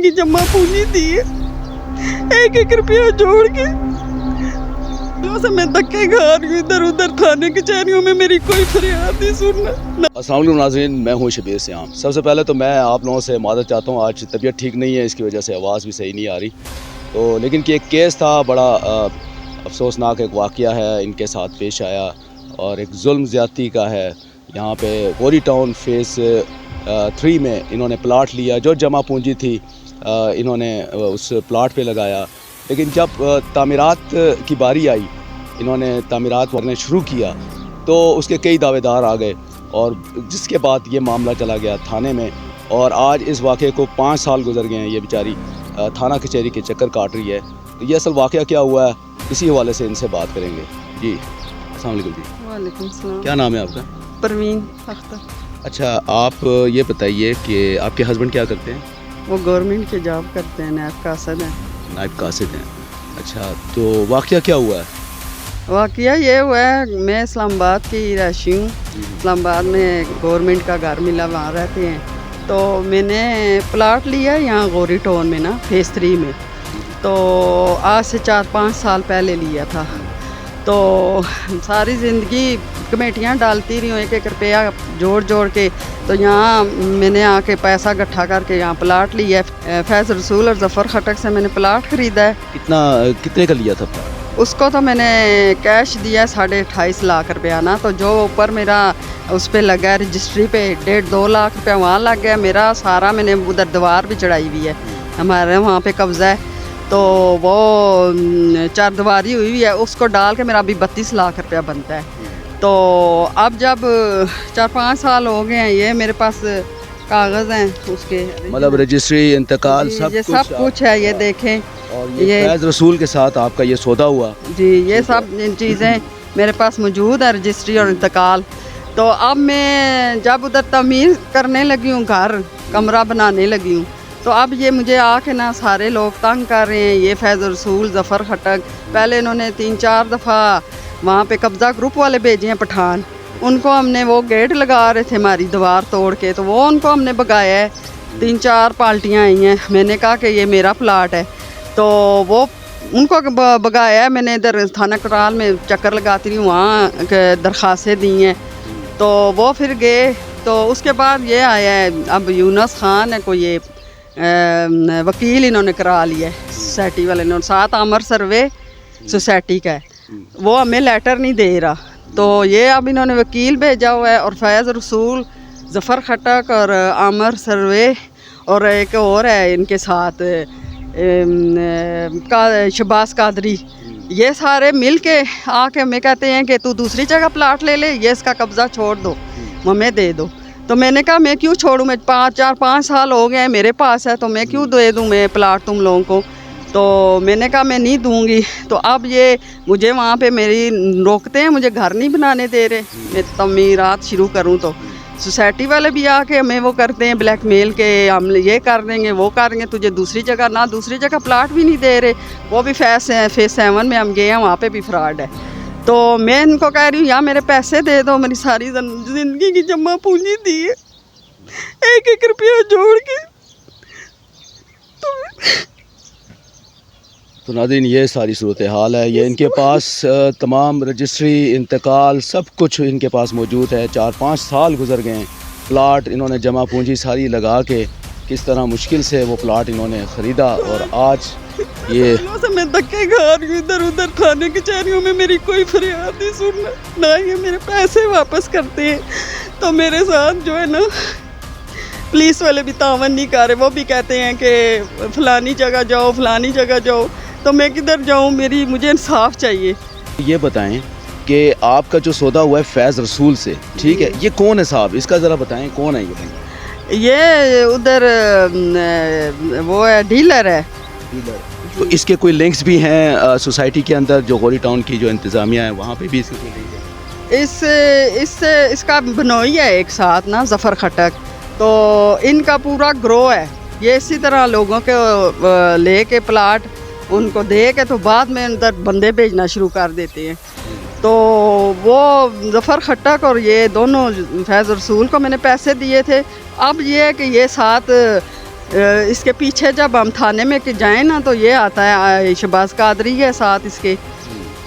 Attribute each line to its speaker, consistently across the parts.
Speaker 1: की जमा पूंजी दी है, 1-1 रुपया जोड़ के से मैं धक्के खा रही हूँ इधर उधर, थाने कचहरियों में मेरी कोई फरियाद नहीं सुनना।
Speaker 2: अस्सलाम वालेकुम नाज़रीन, मैं हूँ शबीर सियाम। सबसे पहले तो मैं आप लोगों से माज़रत चाहता हूँ, आज तबीयत ठीक नहीं है, इसकी वजह से आवाज़ भी सही नहीं आ रही। तो लेकिन कि एक केस था, बड़ा अफसोसनाक एक वाक़या है इनके साथ पेश आया और एक जुल्म ज़्यादती का है। यहाँ पे गौरी टाउन फेज़ 3 में इन्होंने प्लाट लिया, जो जमा पूंजी थी इन्होंने उस प्लाट पे लगाया, लेकिन जब तामीरात की बारी आई, इन्होंने तामीरात करने शुरू किया तो उसके कई दावेदार आ गए और जिसके बाद ये मामला चला गया थाने में। और आज इस वाक़े को 5 साल गुजर गए हैं, ये बेचारी थाना कचहरी के चक्कर काट रही है। तो ये असल वाक़या क्या हुआ है, इसी हवाले से इनसे बात करेंगे। जी अस्सलाम वालेकुम जी।
Speaker 1: वालेकुम सलाम।
Speaker 2: क्या नाम है आपका?
Speaker 1: परवीन अख्तर।
Speaker 2: अच्छा, आप ये बताइए कि आपके हस्बैंड क्या करते हैं?
Speaker 1: वो गवर्नमेंट के जॉब करते हैं, नायब कासिद हैं।
Speaker 2: नायब कासिद हैं। अच्छा, तो वाक़या क्या हुआ है?
Speaker 1: वाक़या ये हुआ है, मैं इस्लामाबाद की रहायशी हूँ। इस्लामाबाद में गवर्नमेंट का घर मिला, वहाँ रहते हैं। तो मैंने प्लाट लिया यहाँ गौरी टाउन में ना, फेज़ 3 में। तो आज से 4-5 साल पहले लिया था। तो सारी ज़िंदगी कमेटियाँ डालती रही हूँ, 1-1 रुपया जोड़ जोड़ के। तो यहाँ मैंने आके पैसा इकट्ठा करके यहाँ प्लाट लिया है। फैज़ रसूल और ज़फ़र खटक से मैंने प्लाट ख़रीदा है।
Speaker 2: कितने का लिया था प्लाट?
Speaker 1: उसको तो मैंने कैश दिया 28.5 लाख रुपया ना। तो जो ऊपर मेरा उस पर लगा रजिस्ट्री पे 1.5-2 लाख रुपया वहाँ लग गया मेरा सारा। मैंने उधर दीवार भी चढ़ाई हुई है, हमारे वहाँ पे कब्ज़ा है। तो वो 4 दीवारी हुई है, उसको डाल के मेरा अभी 32 लाख रुपया बनता है। तो अब जब 4-5 साल हो गए हैं, ये मेरे पास कागज़ हैं उसके,
Speaker 2: मतलब रजिस्ट्री, इंतकाल,
Speaker 1: ये सब कुछ है, ये देखें।
Speaker 2: और ये फैज़ रसूल के साथ आपका ये सौदा हुआ?
Speaker 1: जी, ये सब चीज़ें मेरे पास मौजूद है, रजिस्ट्री और इंतकाल। तो अब मैं जब उधर तमीर करने लगी हूँ, घर कमरा बनाने लगी हूँ, तो अब ये मुझे आके ना सारे लोग तंग कर रहे हैं। ये फैज़ रसूल, ज़फ़र खटक, पहले इन्होंने 3-4 दफ़ा वहाँ पे कब्ज़ा ग्रुप वाले भेजे हैं पठान, उनको हमने वो गेट लगा रहे थे हमारी दीवार तोड़ के, तो वो उनको हमने भगाया है। 3-4 पार्टियाँ आई हैं, मैंने कहा कि ये मेरा प्लाट है, तो वो उनको भगाया है। मैंने इधर थाना कराल में चक्कर लगाती रही, वहाँ दरख्वास्तें दी हैं, तो वो फिर गए। तो उसके बाद ये आया है, अब यूनुस खान है कोई, ये वकील इन्होंने करा लिया है सोसाइटी वाले ने, 7 आमर सर्वे सोसाइटी का है, वो हमें लेटर नहीं दे रहा। तो ये अब इन्होंने वकील भेजा हुआ है, और फैज़ रसूल, ज़फ़र खटक और आमर सर्वे और एक और है इनके साथ शबास कादरी, ये सारे मिल के आके हमें कहते हैं कि तू दूसरी जगह प्लाट ले ले, ये इसका कब्ज़ा छोड़ दो, हमें दे दो। तो मैंने कहा मैं क्यों छोड़ूं, मैं 4-5 साल हो गए हैं मेरे पास है, तो मैं क्यों दे दूं मैं प्लाट तुम लोगों को। तो मैंने कहा मैं नहीं दूंगी। तो अब ये मुझे वहाँ पे मेरी रोकते हैं, मुझे घर नहीं बनाने दे रहे, मैं तमीरात शुरू करूँ। तो सोसाइटी वाले भी आके हमें वो करते हैं ब्लैकमेल के, हम ये कर देंगे वो कर देंगे, तुझे दूसरी जगह ना, दूसरी जगह प्लाट भी नहीं दे रहे। वो भी फेज़ 7 में हम गए हैं, वहाँ पे भी फ्रॉड है। तो मैं इनको कह रही हूँ या मेरे पैसे दे दो, मेरी सारी ज़िंदगी की जमा पूंजी दी है, 1-1 रुपया जोड़ के।
Speaker 2: तो नाज़रीन, ये सारी सूरत हाल है। ये इनके पास तमाम रजिस्ट्री, इंतकाल, सब कुछ इनके पास मौजूद है। 4-5 साल गुजर गए हैं, प्लाट इन्होंने जमा पूंजी सारी लगा के किस तरह मुश्किल से वो प्लाट इन्होंने ख़रीदा, और आज ये
Speaker 1: से मैं धक्के खा रही हूँ इधर उधर, थाने कचहरियों में मेरी कोई फरियाद नहीं सुनना, ना ये मेरे पैसे वापस करते हैं। तो मेरे साथ जो है ना, पुलिस वाले भी तावन नहीं कर रहे, वो भी कहते हैं कि फ़लानी जगह जाओ, फ़लानी जगह जाओ। तो मैं किधर जाऊँ, मुझे इंसाफ चाहिए।
Speaker 2: ये बताएं कि आपका जो सौदा हुआ है फैज़ रसूल से, ठीक है, ये कौन है साहब, इसका ज़रा बताएं कौन है
Speaker 1: ये उधर वो है, डीलर है।
Speaker 2: तो इसके कोई लिंक्स भी हैं सोसाइटी के अंदर, जो गौरी टाउन की जो इंतज़ामिया है वहाँ पे भी इसके कोई लिंक है?
Speaker 1: इसका बनोई है एक साथ ना, ज़फ़र खटक, तो इनका पूरा ग्रो है। ये इसी तरह लोगों के ले के प्लाट उनको दे के तो बाद में अंदर बंदे भेजना शुरू कर देते हैं। तो वो ज़फ़र खटक और ये दोनों फैज़ रसूल को मैंने पैसे दिए थे। अब ये है कि ये साथ اس کے پیچھے جب ہم تھانے میں کہ جائیں نا تو یہ آتا ہے شہباز قادری ہے ساتھ اس کے،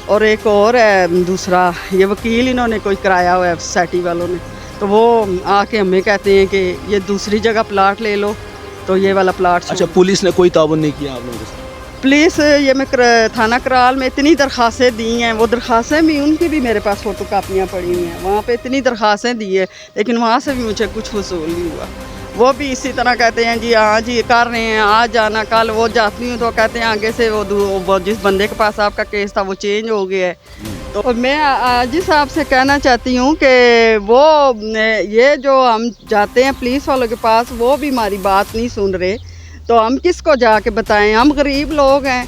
Speaker 1: اور ایک اور ہے دوسرا، یہ وکیل انہوں نے کوئی کرایا ہوا ہے سوسائٹی والوں نے، تو وہ آ کے ہمیں کہتے ہیں کہ یہ دوسری جگہ پلاٹ لے لو، تو یہ والا پلاٹ
Speaker 2: اچھا پولیس نے کوئی تعاون نہیں کیا آپ لوگوں کے ساتھ؟
Speaker 1: پولیس یہ میں تھانہ کرال میں اتنی درخواستیں دی ہیں، وہ درخواستیں بھی ان کی بھی میرے پاس فوٹو کاپیاں پڑی ہوئی ہیں، وہاں پہ اتنی درخواستیں دی ہے لیکن وہاں سے بھی مجھے کچھ وصول نہیں ہوا۔ وہ بھی اسی طرح کہتے ہیں جی ہاں جی کر رہے ہیں، آج جانا کل، وہ جاتی ہوں تو کہتے ہیں آگے سے وہ جس بندے کے پاس آپ کا کیس تھا وہ چینج ہو گیا ہے۔ تو میں جی صاحب سے کہنا چاہتی ہوں کہ وہ یہ جو ہم جاتے ہیں پولیس والوں کے پاس وہ بھی ہماری بات نہیں سن رہے، تو ہم کس کو جا کے بتائیں؟ ہم غریب لوگ ہیں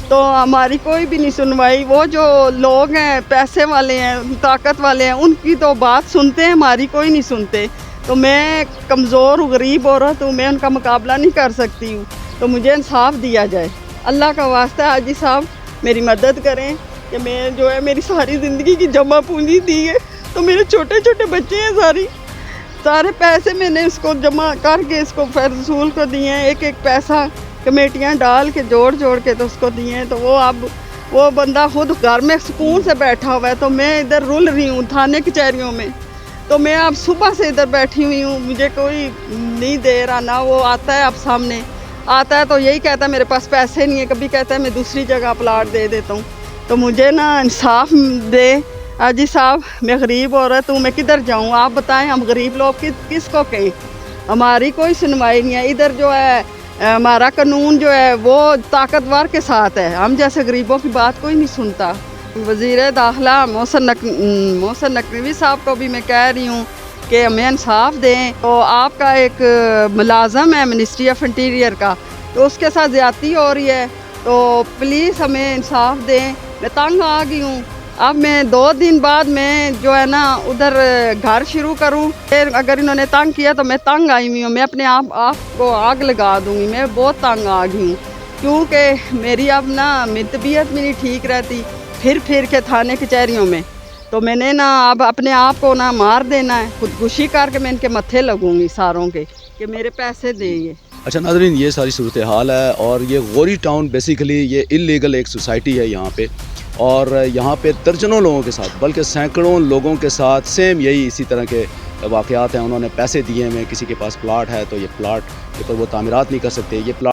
Speaker 1: تو ہماری کوئی بھی نہیں سنوائی۔ وہ جو لوگ ہیں پیسے والے ہیں، طاقت والے ہیں، ان کی تو بات سنتے ہیں، ہماری کوئی نہیں سنتے۔ تو میں کمزور ہوں، غریب عورت ہوں، میں ان کا مقابلہ نہیں کر سکتی ہوں، تو مجھے انصاف دیا جائے۔ اللہ کا واسطہ حاجی صاحب میری مدد کریں کہ میں جو ہے میری ساری زندگی کی جمع پونجی دی ہے، تو میرے چھوٹے چھوٹے بچے ہیں، سارے پیسے میں نے اس کو جمع کر کے اس کو فیض رسول کو دیے ہیں، ایک ایک پیسہ کمیٹیاں ڈال کے جوڑ کے تو اس کو دیے ہیں، تو وہ اب وہ بندہ خود گھر میں سکون سے بیٹھا ہوا ہے، تو میں ادھر رل رہی ہوں تھانے کچہریوں میں، تو میں اب صبح سے ادھر بیٹھی ہوئی ہوں، مجھے کوئی نہیں دے رہا، نہ وہ آتا ہے اب سامنے آتا ہے تو یہی کہتا ہے میرے پاس پیسے نہیں ہیں، کبھی کہتا ہے میں دوسری جگہ پلاٹ دے دیتا ہوں، تو مجھے نا انصاف دے حاجی صاحب، میں غریب عورت ہوں، میں کدھر جاؤں؟ آپ بتائیں، ہم غریب لوگ کس کو کہیں؟ ہماری کوئی سنوائی نہیں ہے ادھر، جو ہے ہمارا قانون جو ہے وہ طاقتور کے ساتھ ہے، ہم جیسے غریبوں کی بات کوئی نہیں سنتا۔ وزیر داخلہ محسن نقوی صاحب کو بھی میں کہہ رہی ہوں کہ ہمیں انصاف دیں، تو آپ کا ایک ملازم ہے منسٹری آف انٹیریئر کا، تو اس کے ساتھ زیادتی ہو رہی ہے، تو پلیز ہمیں انصاف دیں۔ میں تنگ آ گئی ہوں، اب میں 2 دن بعد میں جو ہے نا ادھر گھر شروع کروں، پھر اگر انہوں نے تنگ کیا تو میں تنگ آئی ہوئی ہوں، میں اپنے آپ کو آگ لگا دوں گی، میں بہت تنگ آ گئی ہوں، کیونکہ میری اب نا میری طبیعت بھی نہیں ٹھیک رہتی پھر کے تھانے کچہریوں میں، تو میں نے نا اب اپنے آپ کو نا مار دینا ہے، خودکشی کر کے میں ان کے متھے لگوں گی ساروں کے کہ میرے پیسے دیں یہ۔
Speaker 2: اچھا ناظرین، یہ ساری صورتحال ہے، اور یہ غوری ٹاؤن بیسیکلی یہ انلیگل ایک سوسائٹی ہے یہاں پہ، اور یہاں پہ درجنوں لوگوں کے ساتھ بلکہ سینکڑوں لوگوں کے ساتھ سیم یہی اسی طرح کے واقعات ہیں۔ انہوں نے پیسے دیے ہیں، کسی کے پاس پلاٹ ہے تو یہ پلاٹ کے اوپر وہ تعمیرات نہیں کر سکتے، یہ پلاٹ